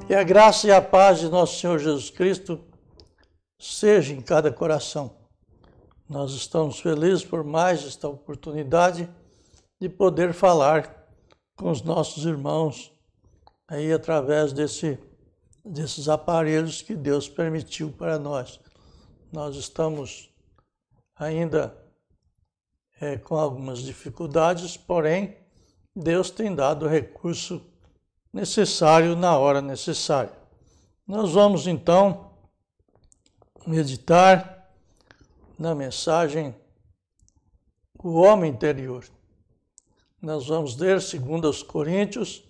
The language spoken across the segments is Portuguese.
E a graça e a paz de nosso Senhor Jesus Cristo seja em cada coração. Nós estamos felizes por mais esta oportunidade de poder falar com os nossos irmãos aí através desses aparelhos que Deus permitiu para nós. Nós estamos ainda com algumas dificuldades, porém Deus tem dado o recurso necessário na hora necessária. Nós vamos então meditar na mensagem O Homem Interior. Nós vamos ler 2 Coríntios,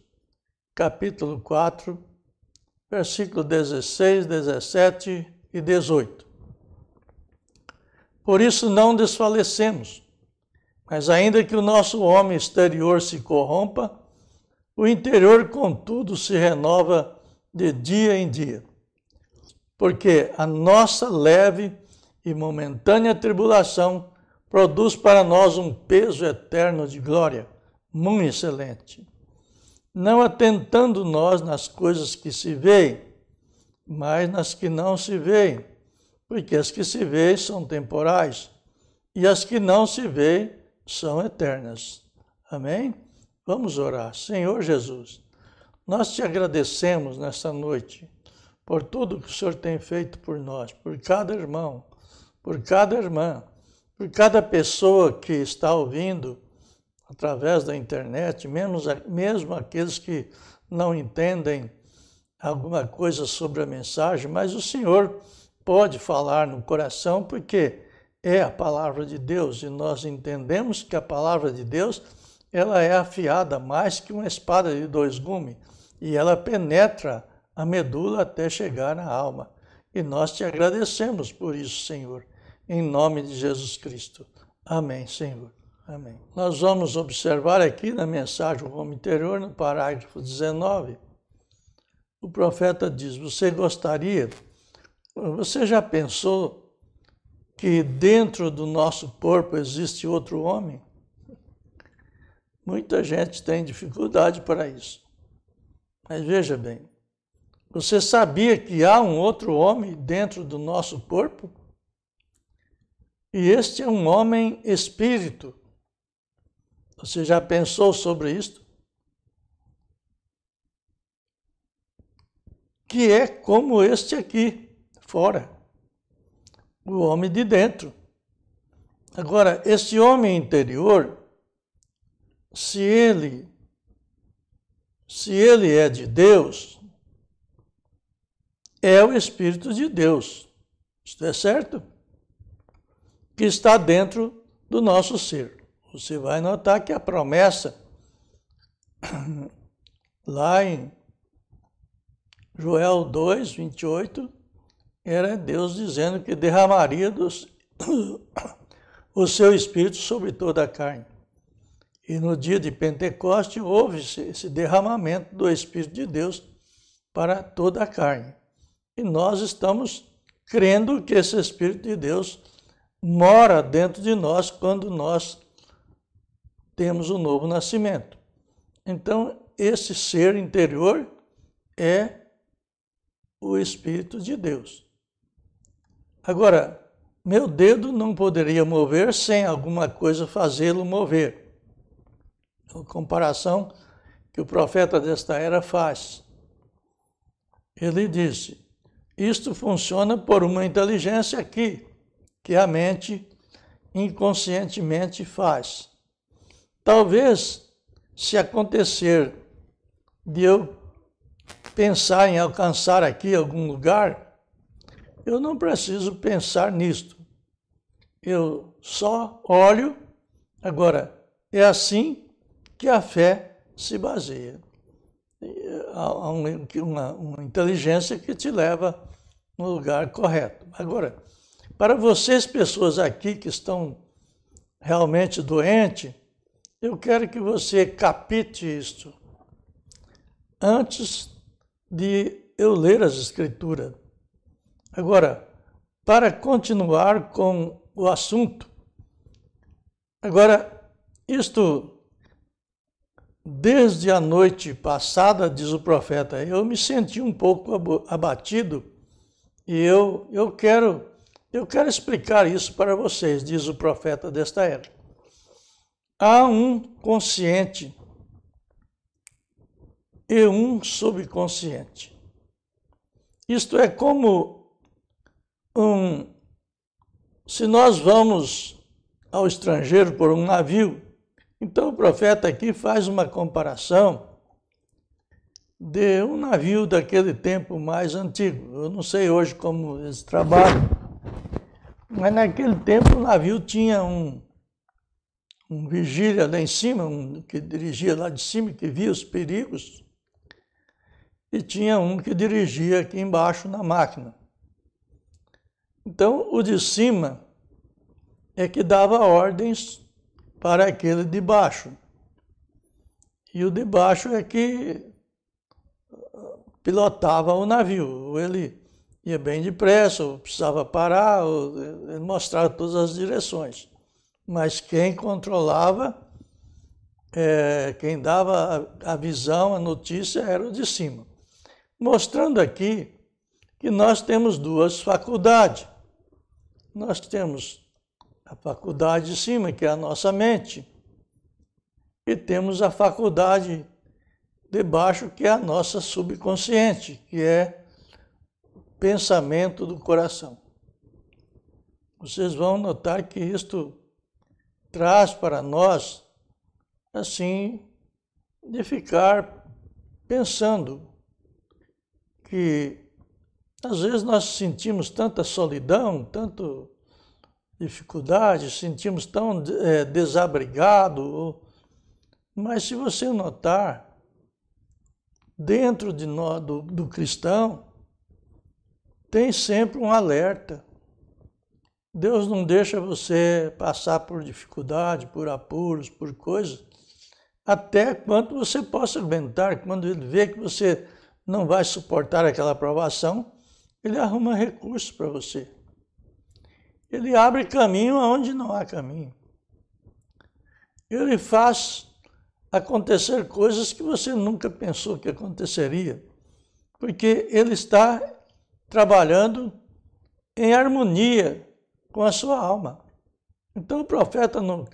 capítulo 4, versículo 16, 17 e 18. Por isso não desfalecemos, mas ainda que o nosso homem exterior se corrompa, o interior, contudo, se renova de dia em dia. Porque a nossa leve e momentânea tribulação produz para nós um peso eterno de glória, muito excelente. Não atentando nós nas coisas que se veem, mas nas que não se veem, porque as que se veem são temporais, e as que não se veem são eternas. Amém? Vamos orar. Senhor Jesus, nós te agradecemos nesta noite por tudo que o Senhor tem feito por nós, por cada irmão, por cada irmã, por cada pessoa que está ouvindo através da internet, mesmo aqueles que não entendem alguma coisa sobre a mensagem, mas o Senhor pode falar no coração porque é a palavra de Deus e nós entendemos que a palavra de Deus ela é afiada mais que uma espada de 2 gumes e ela penetra a medula até chegar na alma. E nós te agradecemos por isso, Senhor, em nome de Jesus Cristo. Amém, Senhor. Amém. Nós vamos observar aqui na mensagem O Homem Interior, no parágrafo 19, o profeta diz, você já pensou que dentro do nosso corpo existe outro homem? Muita gente tem dificuldade para isso. Mas veja bem, você sabia que há um outro homem dentro do nosso corpo? E este é um homem espírito. Você já pensou sobre isto? Que é como este aqui, fora. O homem de dentro. Agora, esse homem interior, se ele é de Deus, é o Espírito de Deus. Isto é certo? Que está dentro do nosso ser. Você vai notar que a promessa, lá em Joel 2, 28, era Deus dizendo que derramaria o seu Espírito sobre toda a carne. E no dia de Pentecoste houve esse derramamento do Espírito de Deus para toda a carne. E nós estamos crendo que esse Espírito de Deus mora dentro de nós quando nós temos o novo nascimento. Então, esse ser interior é o Espírito de Deus. Agora, meu dedo não poderia mover sem alguma coisa fazê-lo mover. A comparação que o profeta desta era faz. Ele disse, isto funciona por uma inteligência aqui, que a mente inconscientemente faz. Talvez, se acontecer de eu pensar em alcançar aqui algum lugar, eu não preciso pensar nisto. Eu só olho. Agora, é assim que a fé se baseia. Há uma inteligência que te leva no lugar correto. Agora, para vocês, pessoas aqui que estão realmente doentes, eu quero que você capite isto antes de eu ler as Escrituras. Agora, para continuar com o assunto, agora, isto desde a noite passada, diz o profeta, eu me senti um pouco abatido e eu quero explicar isso para vocês, diz o profeta desta era. Há um consciente e um subconsciente. Isto é como se nós vamos ao estrangeiro por um navio, então o profeta aqui faz uma comparação de um navio daquele tempo mais antigo. Eu não sei hoje como eles trabalham, mas naquele tempo o navio tinha um vigília lá em cima, que dirigia lá de cima, que via os perigos, e tinha um que dirigia aqui embaixo na máquina. Então, o de cima é que dava ordens para aquele de baixo. E o de baixo é que pilotava o navio. Ou ele ia bem depressa, ou precisava parar, ou ele mostrava todas as direções. Mas quem controlava, quem dava a visão, a notícia, era o de cima. Mostrando aqui que nós temos duas faculdades. Nós temos a faculdade de cima, que é a nossa mente, e temos a faculdade de baixo, que é a nossa subconsciente, que é o pensamento do coração. Vocês vão notar que isto traz para nós, assim, de ficar pensando que às vezes nós sentimos tanta solidão, tanta dificuldade, sentimos tão desabrigado, mas se você notar, dentro de nós, do cristão, tem sempre um alerta. Deus não deixa você passar por dificuldade, por apuros, por coisas, até quanto você possa aguentar. Quando ele vê que você não vai suportar aquela provação, ele arruma recursos para você. Ele abre caminho onde não há caminho. Ele faz acontecer coisas que você nunca pensou que aconteceria, porque ele está trabalhando em harmonia com a sua alma. Então o profeta no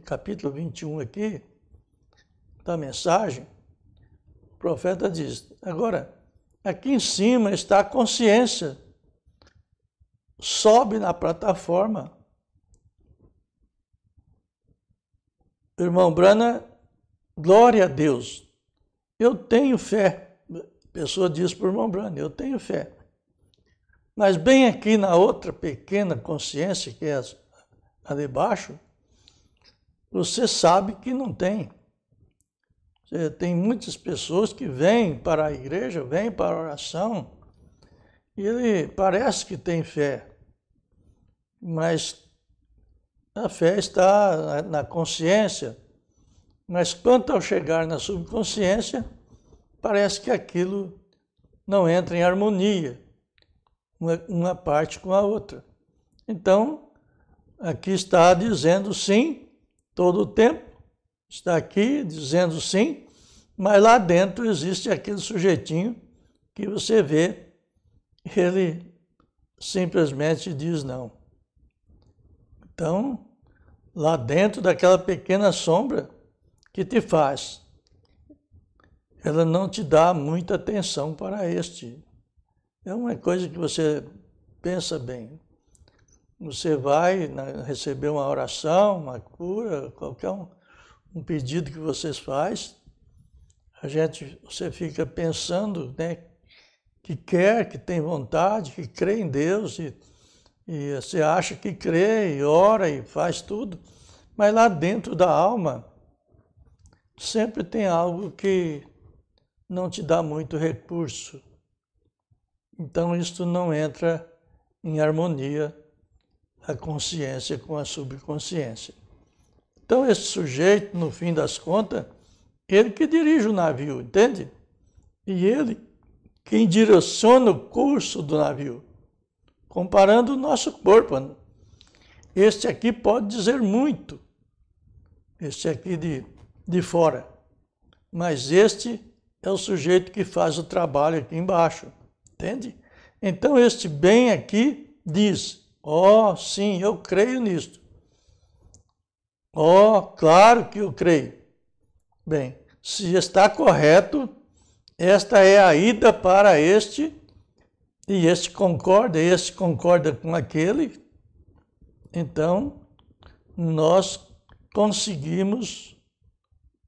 capítulo 21 aqui, da mensagem, o profeta diz, agora, aqui em cima está a consciência, sobe na plataforma. Irmão Brana, glória a Deus, eu tenho fé. A pessoa diz para o irmão Brana, eu tenho fé. Mas bem aqui na outra pequena consciência, que é a de baixo, você sabe que não tem. Tem muitas pessoas que vêm para a igreja, vêm para a oração, e ele parece que tem fé, mas a fé está na consciência, mas quanto ao chegar na subconsciência, parece que aquilo não entra em harmonia, uma parte com a outra. Então, aqui está dizendo sim, todo o tempo, está aqui dizendo sim, mas lá dentro existe aquele sujeitinho que você vê, ele simplesmente diz não. Então, lá dentro daquela pequena sombra que te faz, ela não te dá muita atenção para este. É uma coisa que você pensa bem. Você vai receber uma oração, uma cura, qualquer um pedido que vocês fazem, você fica pensando, né, que quer, que tem vontade, que crê em Deus, e você acha que crê, e ora, e faz tudo, mas lá dentro da alma sempre tem algo que não te dá muito recurso. Então isto não entra em harmonia, a consciência com a subconsciência. Então esse sujeito, no fim das contas, ele que dirige o navio, entende? E ele quem direciona o curso do navio, comparando o nosso corpo. Este aqui pode dizer muito. Este aqui de de fora. Mas este é o sujeito que faz o trabalho aqui embaixo, entende? Então este bem aqui diz, sim, eu creio nisto. Claro que eu creio. Bem, se está correto, esta é a ida para este, e este concorda com aquele, então nós conseguimos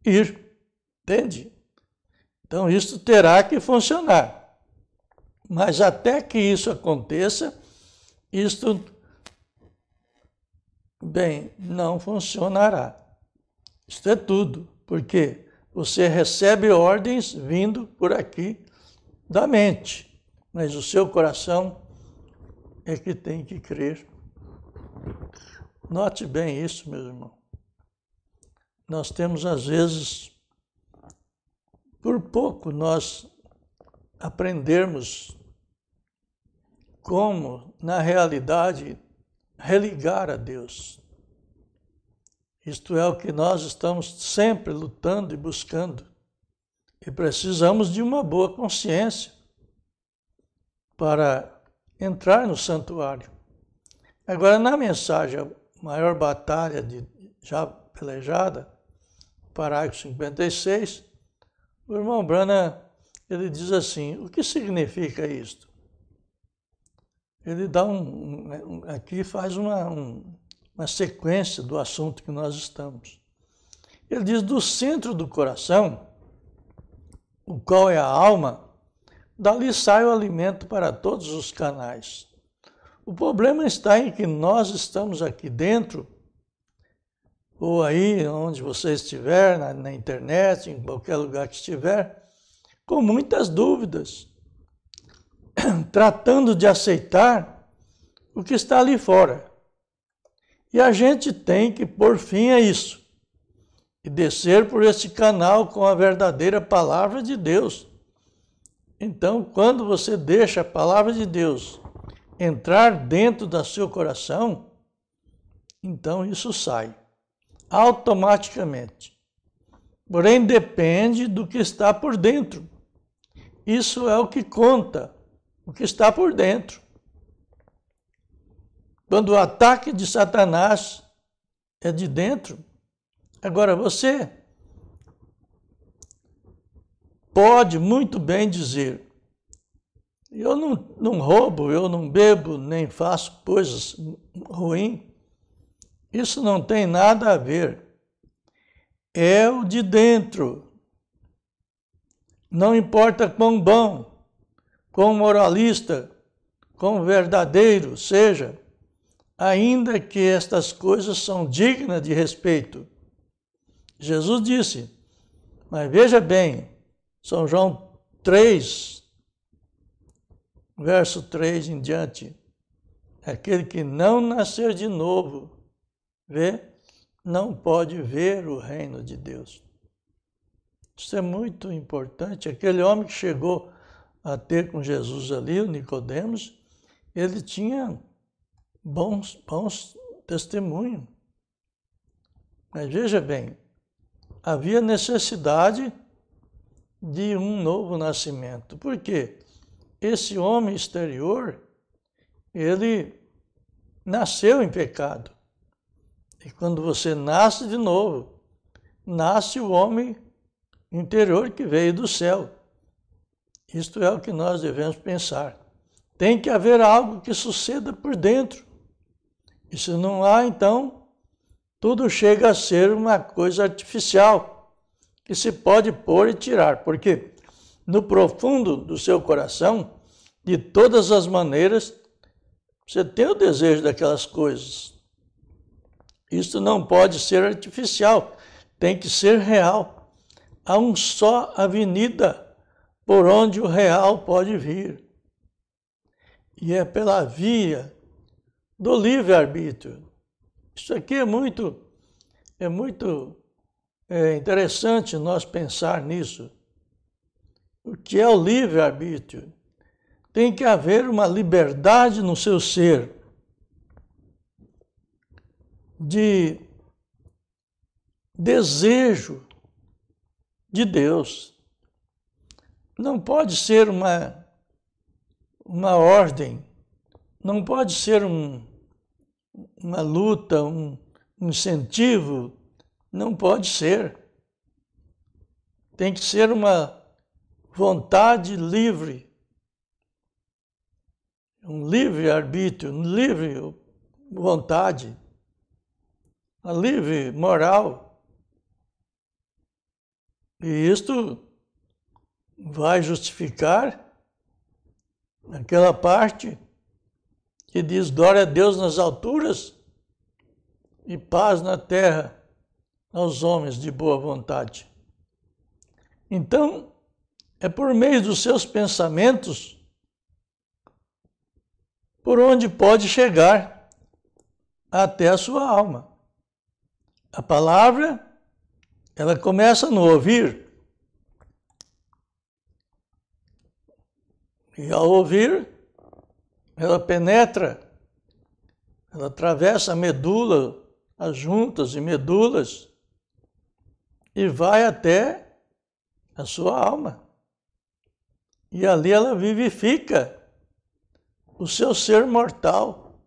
ir, entende? Então isso terá que funcionar. Mas até que isso aconteça, isto, bem, não funcionará. Isto é tudo, porque você recebe ordens vindo por aqui da mente, mas o seu coração é que tem que crer. Note bem isso, meu irmão. Nós temos, às vezes, por pouco nós aprendermos como, na realidade, religar a Deus. Isto é o que nós estamos sempre lutando e buscando. E precisamos de uma boa consciência para entrar no santuário. Agora, na mensagem, a maior batalha já pelejada, parágrafo 56, o irmão Branham, ele diz assim, o que significa isto? Ele dá aqui faz uma sequência do assunto que nós estamos. Ele diz, do centro do coração, o qual é a alma, dali sai o alimento para todos os canais. O problema está em que nós estamos aqui dentro, ou aí onde você estiver, na internet, em qualquer lugar que estiver, com muitas dúvidas, tratando de aceitar o que está ali fora. E a gente tem que pôr fim a isso e descer por esse canal com a verdadeira palavra de Deus. Então, quando você deixa a palavra de Deus entrar dentro do seu coração, então isso sai automaticamente. Porém, depende do que está por dentro. Isso é o que conta, o que está por dentro. Quando o ataque de Satanás é de dentro, agora você pode muito bem dizer, eu não roubo, eu não bebo, nem faço coisas ruins. Isso não tem nada a ver. É o de dentro. Não importa quão bom, quão moralista, quão verdadeiro seja, ainda que estas coisas são dignas de respeito. Jesus disse, mas veja bem, São João 3, verso 3 em diante, aquele que não nascer de novo, não pode ver o reino de Deus. Isso é muito importante. Aquele homem que chegou a ter com Jesus ali, o Nicodemos, ele tinha bons testemunhos. Mas veja bem, havia necessidade de um novo nascimento. Por quê? Esse homem exterior, ele nasceu em pecado. E quando você nasce de novo, nasce o homem interior que veio do céu. Isto é o que nós devemos pensar. Tem que haver algo que suceda por dentro. E se não há, então, tudo chega a ser uma coisa artificial, que se pode pôr e tirar. Porque no profundo do seu coração, de todas as maneiras, você tem o desejo daquelas coisas. Isso não pode ser artificial, tem que ser real. Há uma só avenida por onde o real pode vir. E é pela via do livre-arbítrio. Isso aqui é muito interessante nós pensar nisso. O que é o livre-arbítrio? Tem que haver uma liberdade no seu ser de desejo de Deus. Não pode ser uma ordem, não pode ser uma luta, um incentivo, não pode ser. Tem que ser uma vontade livre, um livre-arbítrio, um livre vontade, uma livre moral. E isto vai justificar aquela parte que diz glória a Deus nas alturas e paz na terra aos homens de boa vontade. Então, é por meio dos seus pensamentos por onde pode chegar até a sua alma. A palavra, ela começa no ouvir. E ao ouvir, ela penetra, ela atravessa a medula, as juntas e medulas, e vai até a sua alma. E ali ela vivifica o seu ser mortal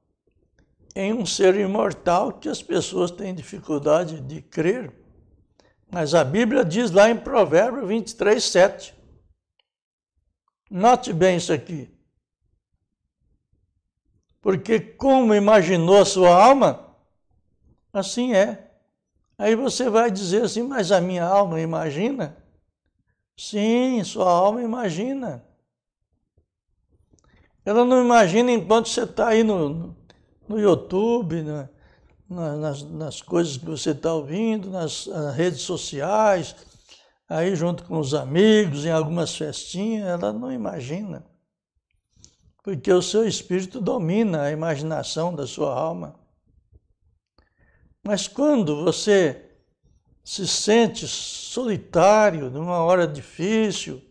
em um ser imortal que as pessoas têm dificuldade de crer. Mas a Bíblia diz lá em Provérbios 23, 7. Note bem isso aqui. Porque como imaginou a sua alma, assim é. Aí você vai dizer assim, mas a minha alma imagina? Sim, sua alma imagina. Ela não imagina enquanto você está aí no YouTube, nas coisas que você está ouvindo, nas redes sociais, aí junto com os amigos, em algumas festinhas, ela não imagina. Porque o seu espírito domina a imaginação da sua alma. Mas quando você se sente solitário, numa hora difícil,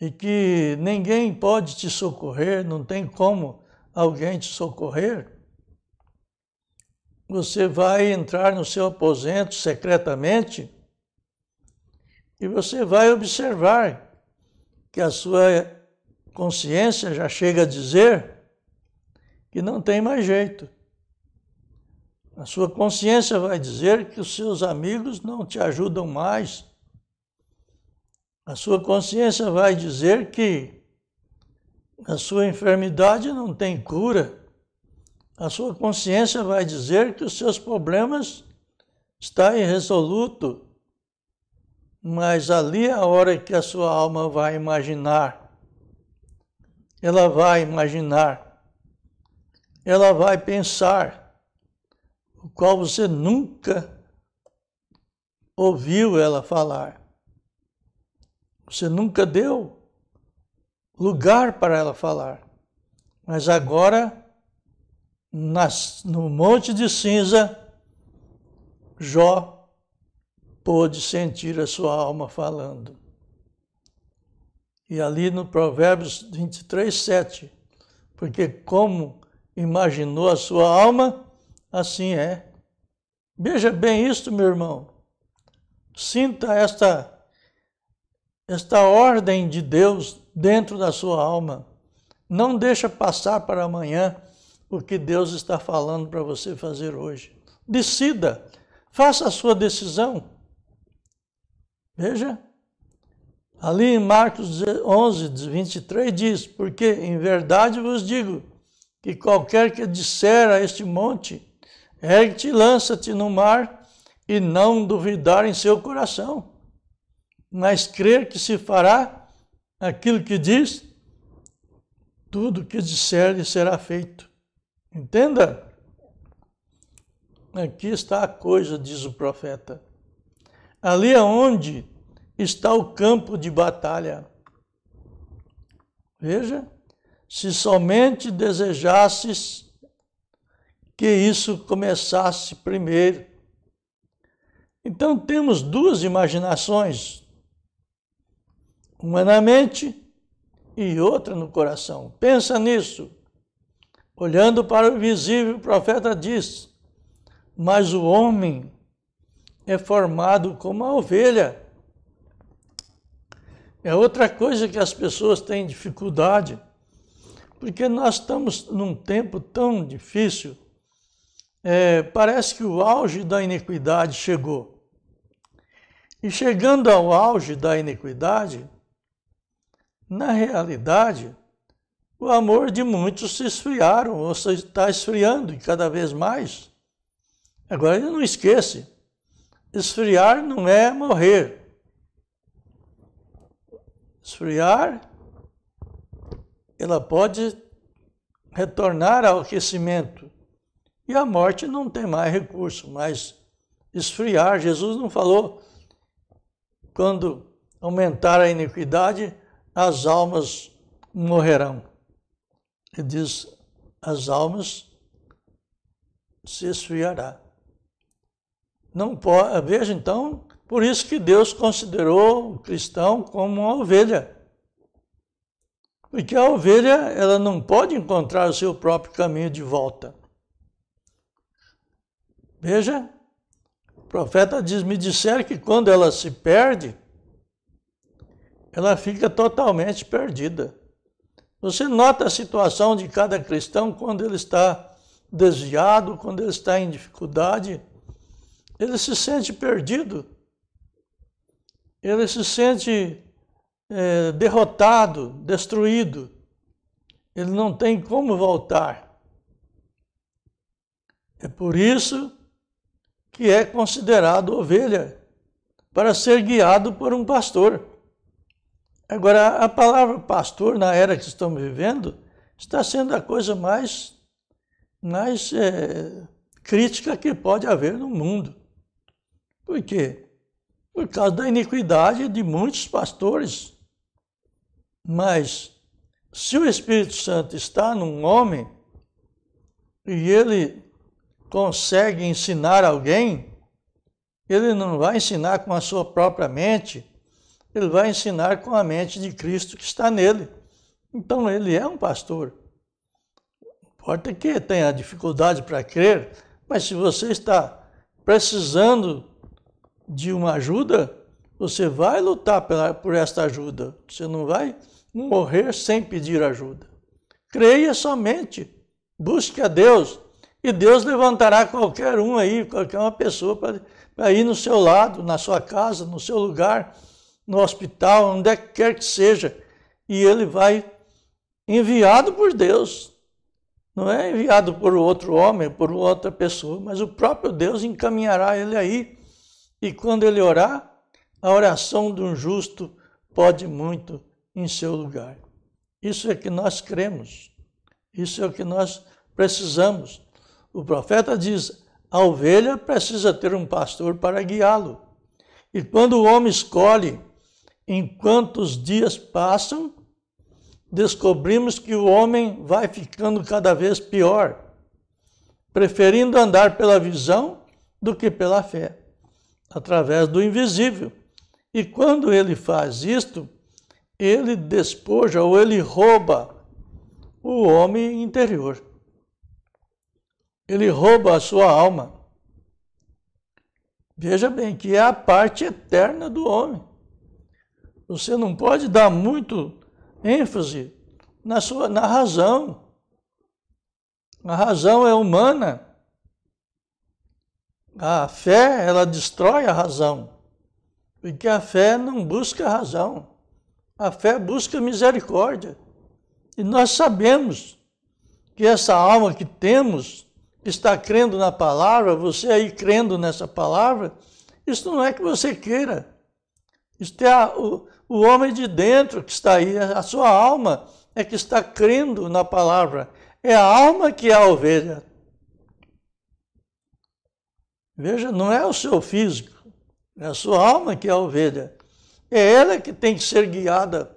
e que ninguém pode te socorrer, não tem como alguém te socorrer, você vai entrar no seu aposento secretamente e você vai observar que a sua consciência já chega a dizer que não tem mais jeito. A sua consciência vai dizer que os seus amigos não te ajudam mais. A sua consciência vai dizer que a sua enfermidade não tem cura. A sua consciência vai dizer que os seus problemas estão irresolutos. Mas ali é a hora que a sua alma vai imaginar. Ela vai imaginar. Ela vai pensar, o qual você nunca ouviu ela falar. Você nunca deu lugar para ela falar. Mas agora, no Monte de Cinza, Jó pôde sentir a sua alma falando. E ali no Provérbios 23, 7, porque como imaginou a sua alma, assim é. Veja bem isto, meu irmão. Sinta esta ordem de Deus dentro da sua alma. Não deixa passar para amanhã o que Deus está falando para você fazer hoje. Decida, faça a sua decisão. Veja, ali em Marcos 11, 23 diz, porque em verdade vos digo, que qualquer que disser a este monte, ergue-te e lança-te no mar, e não duvidar em seu coração, mas crer que se fará aquilo que diz, tudo que disser lhe será feito. Entenda? Aqui está a coisa, diz o profeta. Ali é onde está o campo de batalha. Veja, se somente desejasses que isso começasse primeiro. Então temos duas imaginações, uma na mente e outra no coração. Pensa nisso. Olhando para o visível, o profeta diz, mas o homem é formado como a ovelha, É outra coisa que as pessoas têm dificuldade, porque nós estamos num tempo tão difícil, parece que o auge da iniquidade chegou. E chegando ao auge da iniquidade, na realidade, o amor de muitos se esfriaram, ou se está esfriando e cada vez mais. Agora, não esqueça, esfriar não é morrer. Esfriar, ela pode retornar ao aquecimento. E a morte não tem mais recurso, mas esfriar, Jesus não falou, quando aumentar a iniquidade, as almas morrerão. Ele diz, as almas se esfriará. Não pode, veja então, por isso que Deus considerou o cristão como uma ovelha. Porque a ovelha, ela não pode encontrar o seu próprio caminho de volta. Veja, o profeta diz, me disseram que quando ela se perde, ela fica totalmente perdida. Você nota a situação de cada cristão quando ele está desviado, quando ele está em dificuldade, ele se sente perdido, ele se sente derrotado, destruído, ele não tem como voltar. É por isso que é considerado ovelha, para ser guiado por um pastor. Agora, a palavra pastor, na era que estamos vivendo, está sendo a coisa mais crítica que pode haver no mundo. Por quê? Por causa da iniquidade de muitos pastores. Mas, se o Espírito Santo está num homem e ele consegue ensinar alguém, ele não vai ensinar com a sua própria mente, ele vai ensinar com a mente de Cristo que está nele. Então, ele é um pastor. Importa que tenha dificuldade para crer, mas se você está precisando de uma ajuda, você vai lutar por esta ajuda. Você não vai morrer sem pedir ajuda. Creia somente, busque a Deus, e Deus levantará qualquer um aí, qualquer uma pessoa para ir no seu lado, na sua casa, no seu lugar, no hospital, onde quer que seja, e ele vai enviado por Deus. Não é enviado por outro homem, por outra pessoa, mas o próprio Deus encaminhará ele aí. E quando ele orar, a oração de um justo pode muito em seu lugar. Isso é que nós cremos. Isso é o que nós precisamos. O profeta diz, a ovelha precisa ter um pastor para guiá-lo. E quando o homem escolhe, enquanto os dias passam, descobrimos que o homem vai ficando cada vez pior, preferindo andar pela visão do que pela fé, através do invisível. E quando ele faz isto, ele despoja ou ele rouba o homem interior. Ele rouba a sua alma. Veja bem que é a parte eterna do homem. Você não pode dar muito ênfase na razão. A razão é humana. A fé, ela destrói a razão. Porque a fé não busca a razão. A fé busca misericórdia. E nós sabemos que essa alma que temos, que está crendo na palavra, você aí crendo nessa palavra, isso não é que você queira. Isso é o homem de dentro que está aí, a sua alma é que está crendo na palavra. É a alma que é a ovelha. Veja, não é o seu físico, é a sua alma que é a ovelha. É ela que tem que ser guiada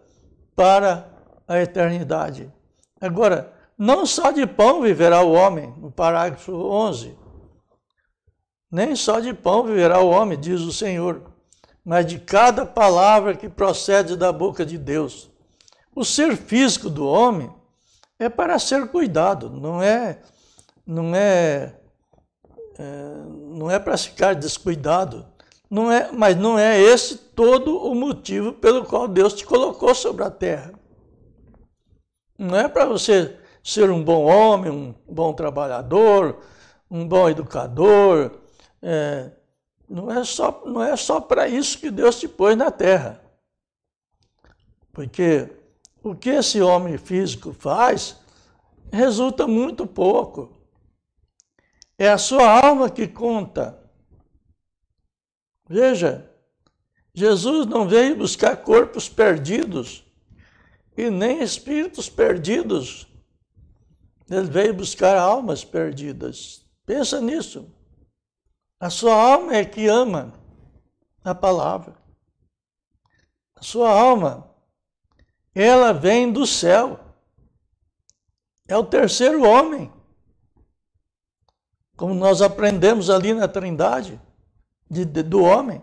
para a eternidade. Agora, não só de pão viverá o homem, no parágrafo 11. Nem só de pão viverá o homem, diz o Senhor, mas de cada palavra que procede da boca de Deus. O ser físico do homem é para ser cuidado, não é para ficar descuidado. mas não é esse todo o motivo pelo qual Deus te colocou sobre a terra. Não é para você ser um bom homem, um bom trabalhador, um bom educador. Não é só para isso que Deus te pôs na terra. Porque o que esse homem físico faz resulta muito pouco. É a sua alma que conta. Veja, Jesus não veio buscar corpos perdidos e nem espíritos perdidos. Ele veio buscar almas perdidas. Pensa nisso. A sua alma é que ama a palavra. A sua alma, ela vem do céu. É o terceiro homem. Como nós aprendemos ali na Trindade do homem.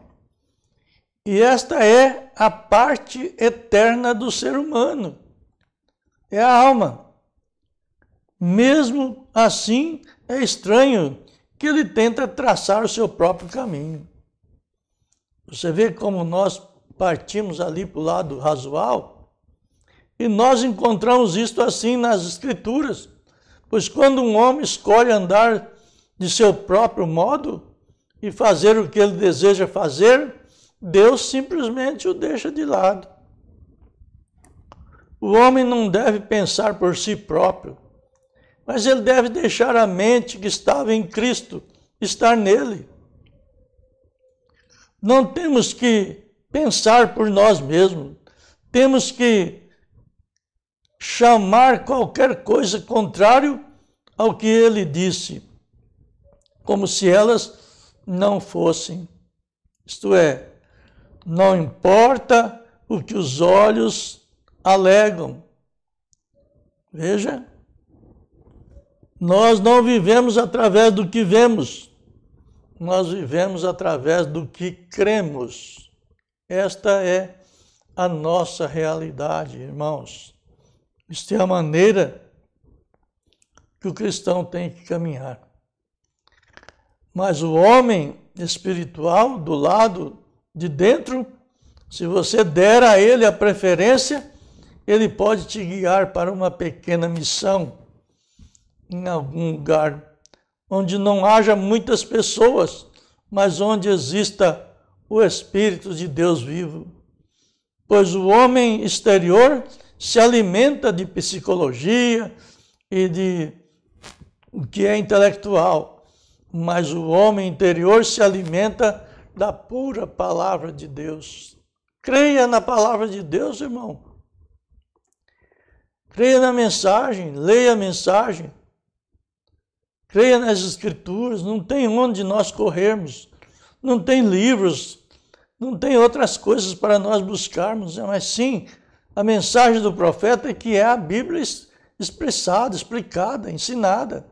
E esta é a parte eterna do ser humano. É a alma. Mesmo assim, é estranho que ele tenta traçar o seu próprio caminho. Você vê como nós partimos ali para o lado razoável, e nós encontramos isto assim nas Escrituras. Pois quando um homem escolhe andar de seu próprio modo e fazer o que ele deseja fazer, Deus simplesmente o deixa de lado. O homem não deve pensar por si próprio, mas ele deve deixar a mente que estava em Cristo estar nele. Não temos que pensar por nós mesmos, temos que chamar qualquer coisa contrário ao que ele disse, como se elas não fossem. Isto é, não importa o que os olhos alegam. Veja, nós não vivemos através do que vemos, nós vivemos através do que cremos. Esta é a nossa realidade, irmãos. Isto é a maneira que o cristão tem que caminhar. Mas o homem espiritual, do lado de dentro, se você der a ele a preferência, ele pode te guiar para uma pequena missão em algum lugar onde não haja muitas pessoas, mas onde exista o Espírito de Deus vivo. Pois o homem exterior se alimenta de psicologia e de o que é intelectual, mas o homem interior se alimenta da pura palavra de Deus. Creia na palavra de Deus, irmão. Creia na mensagem, leia a mensagem. Creia nas Escrituras, não tem onde nós corrermos, não tem livros, não tem outras coisas para nós buscarmos, mas sim a mensagem do profeta, que é a Bíblia expressada, explicada, ensinada.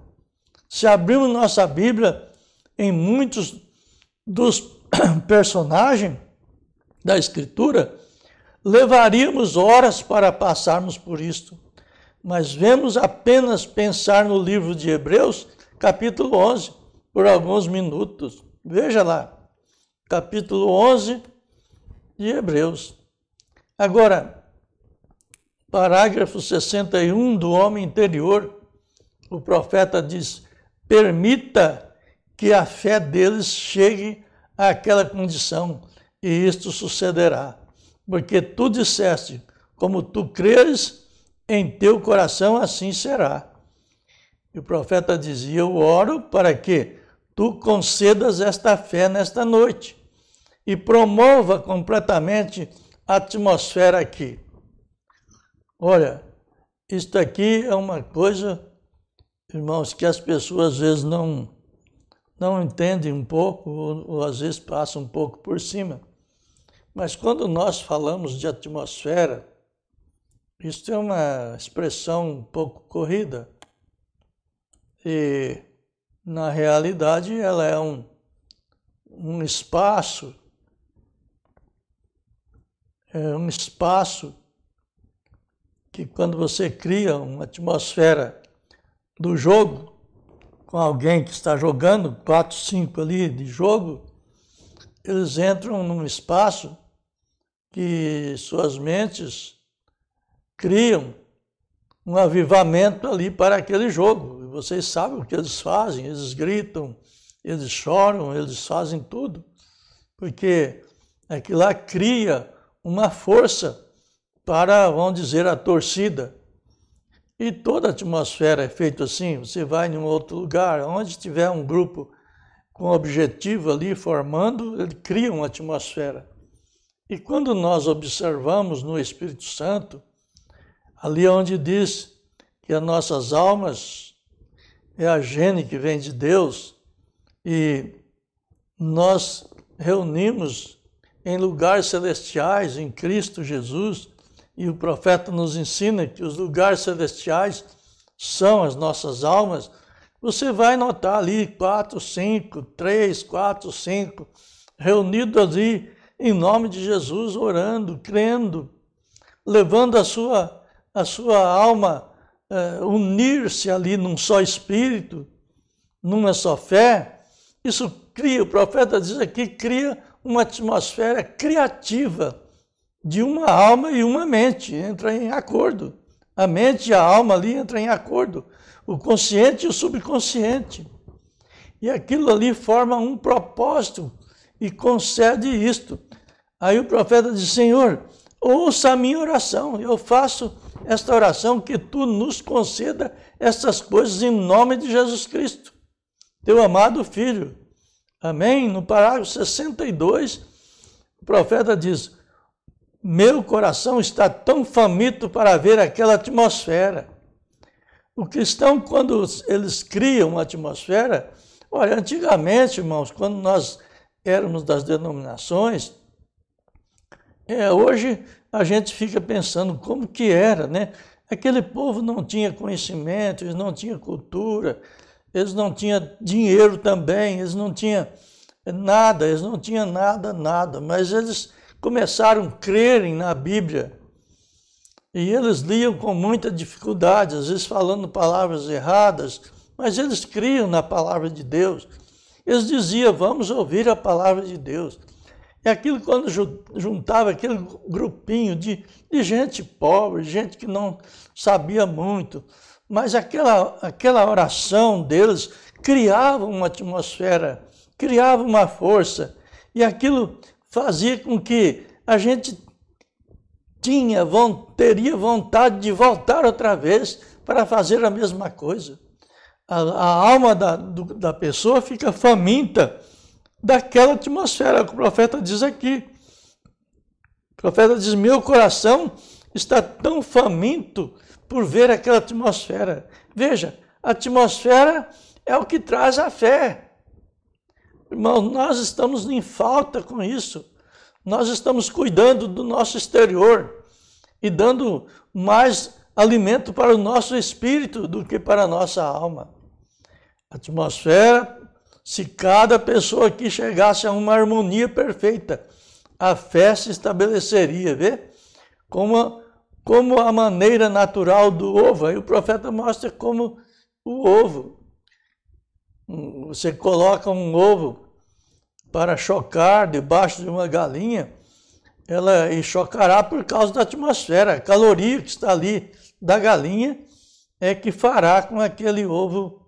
Se abrirmos nossa Bíblia em muitos dos personagens da Escritura, levaríamos horas para passarmos por isto. Mas vemos apenas pensar no livro de Hebreus, capítulo 11, por alguns minutos. Veja lá, capítulo 11 de Hebreus. Agora, parágrafo 61 do homem interior, o profeta diz: permita que a fé deles chegue àquela condição, e isto sucederá. Porque tu disseste, como tu creres em teu coração, assim será. E o profeta dizia: eu oro para que tu concedas esta fé nesta noite e promova completamente a atmosfera aqui. Olha, isto aqui é uma coisa, irmãos, que as pessoas às vezes não entendem um pouco, ou às vezes passam um pouco por cima. Mas quando nós falamos de atmosfera, isso é uma expressão um pouco corrida. E, na realidade, ela é um espaço, que quando você cria uma atmosfera do jogo, com alguém que está jogando, 4, 5 ali de jogo, eles entram num espaço que suas mentes criam um avivamento ali para aquele jogo. E vocês sabem o que eles fazem, eles gritam, eles choram, eles fazem tudo, porque aquilo lá cria uma força para, vamos dizer, a torcida. E toda a atmosfera é feita assim. Você vai em um outro lugar, onde tiver um grupo com objetivo ali formando, ele cria uma atmosfera. E quando nós observamos no Espírito Santo, ali onde diz que as nossas almas é a gene que vem de Deus, e nós reunimos em lugares celestiais, em Cristo Jesus, e o profeta nos ensina que os lugares celestiais são as nossas almas, você vai notar ali 4, 5, 3, 4, 5, reunidos ali em nome de Jesus, orando, crendo, levando a sua alma unir-se ali num só espírito, numa só fé. Isso cria, o profeta diz aqui, cria uma atmosfera criativa de uma alma e uma mente, entra em acordo. A mente e a alma ali entram em acordo, o consciente e o subconsciente. E aquilo ali forma um propósito e concede isto. Aí o profeta diz, Senhor, ouça a minha oração, eu faço esta oração que tu nos conceda essas coisas em nome de Jesus Cristo, teu amado Filho. Amém? No parágrafo 62, o profeta diz, meu coração está tão faminto para ver aquela atmosfera. O cristão, quando eles criam uma atmosfera, olha, antigamente, irmãos, quando nós éramos das denominações, hoje a gente fica pensando como que era, né? Aquele povo não tinha conhecimento, eles não tinham cultura, eles não tinham dinheiro também, eles não tinham nada, mas eles começaram a crerem na Bíblia e eles liam com muita dificuldade, às vezes falando palavras erradas, mas eles criam na palavra de Deus. Eles diziam, vamos ouvir a palavra de Deus. E aquilo quando juntava aquele grupinho de gente pobre, gente que não sabia muito, mas aquela oração deles criava uma atmosfera, criava uma força, e aquilo fazia com que a gente teria vontade de voltar outra vez para fazer a mesma coisa. A alma da pessoa fica faminta daquela atmosfera que o profeta diz aqui. O profeta diz, meu coração está tão faminto por ver aquela atmosfera. Veja, a atmosfera é o que traz a fé. Irmão, nós estamos em falta com isso. Nós estamos cuidando do nosso exterior e dando mais alimento para o nosso espírito do que para a nossa alma. A atmosfera, se cada pessoa aqui chegasse a uma harmonia perfeita, a fé se estabeleceria, vê? Como a maneira natural do ovo. Aí o profeta mostra como o ovo. Você coloca um ovo para chocar debaixo de uma galinha, ela chocará por causa da atmosfera. A caloria que está ali da galinha é que fará com que aquele ovo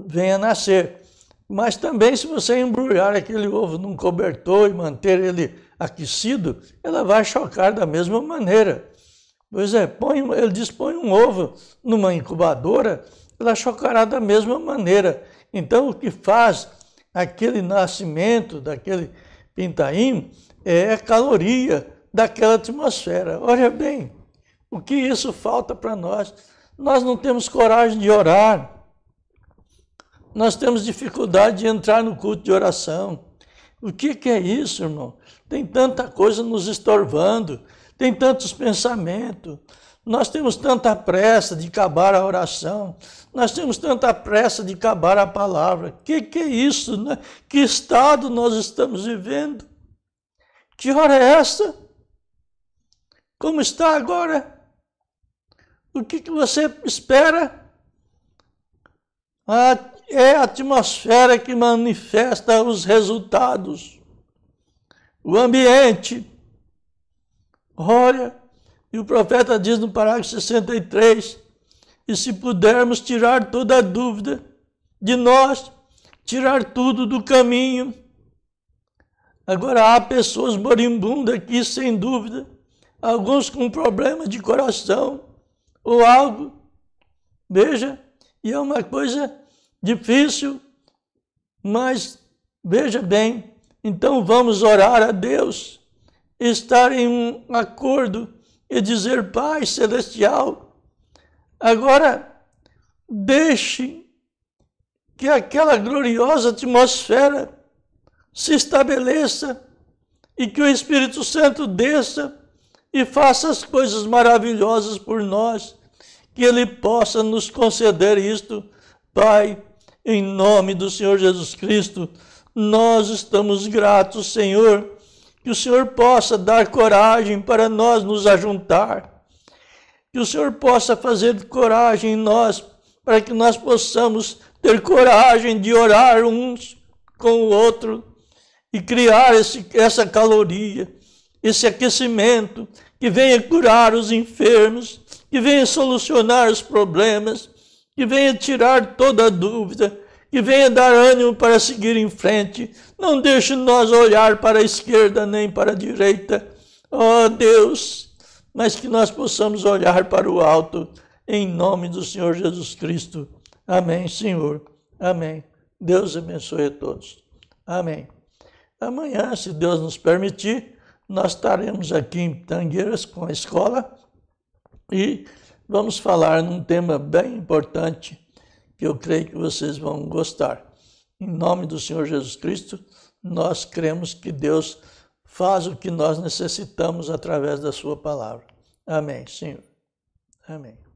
venha a nascer. Mas também, se você embrulhar aquele ovo num cobertor e manter ele aquecido, ela vai chocar da mesma maneira. Pois é, ele diz, põe um ovo numa incubadora, ela chocará da mesma maneira. Então, o que faz aquele nascimento daquele pintainho é a caloria daquela atmosfera. Olha bem, o que isso falta para nós? Nós não temos coragem de orar. Nós temos dificuldade de entrar no culto de oração. O que é isso, irmão? Tem tanta coisa nos estorvando, tem tantos pensamentos. Nós temos tanta pressa de acabar a oração. Nós temos tanta pressa de acabar a palavra. Que é isso, né? Que estado nós estamos vivendo? Que hora é essa? Como está agora? O que você espera? é a atmosfera que manifesta os resultados. O ambiente. Olha, e o profeta diz no parágrafo 63, e se pudermos tirar toda a dúvida de nós, tirar tudo do caminho. Agora há pessoas moribundas aqui, sem dúvida, alguns com problema de coração ou algo. Veja, e é uma coisa difícil, mas veja bem, então vamos orar a Deus, estar em um acordo e dizer: Pai Celestial, agora deixe que aquela gloriosa atmosfera se estabeleça e que o Espírito Santo desça e faça as coisas maravilhosas por nós, que Ele possa nos conceder isto. Pai, em nome do Senhor Jesus Cristo, nós estamos gratos, Senhor, que o Senhor possa dar coragem para nós nos ajuntar, que o Senhor possa fazer coragem em nós, para que nós possamos ter coragem de orar uns com o outro e criar essa caloria, esse aquecimento, que venha curar os enfermos, que venha solucionar os problemas, que venha tirar toda a dúvida, que venha dar ânimo para seguir em frente. Não deixe nós olhar para a esquerda nem para a direita, ó Deus, mas que nós possamos olhar para o alto, em nome do Senhor Jesus Cristo. Amém, Senhor. Amém. Deus abençoe a todos. Amém. Amanhã, se Deus nos permitir, nós estaremos aqui em Tangueiras com a escola e vamos falar num tema bem importante que eu creio que vocês vão gostar. Em nome do Senhor Jesus Cristo, nós cremos que Deus faz o que nós necessitamos através da sua palavra. Amém, Senhor. Amém.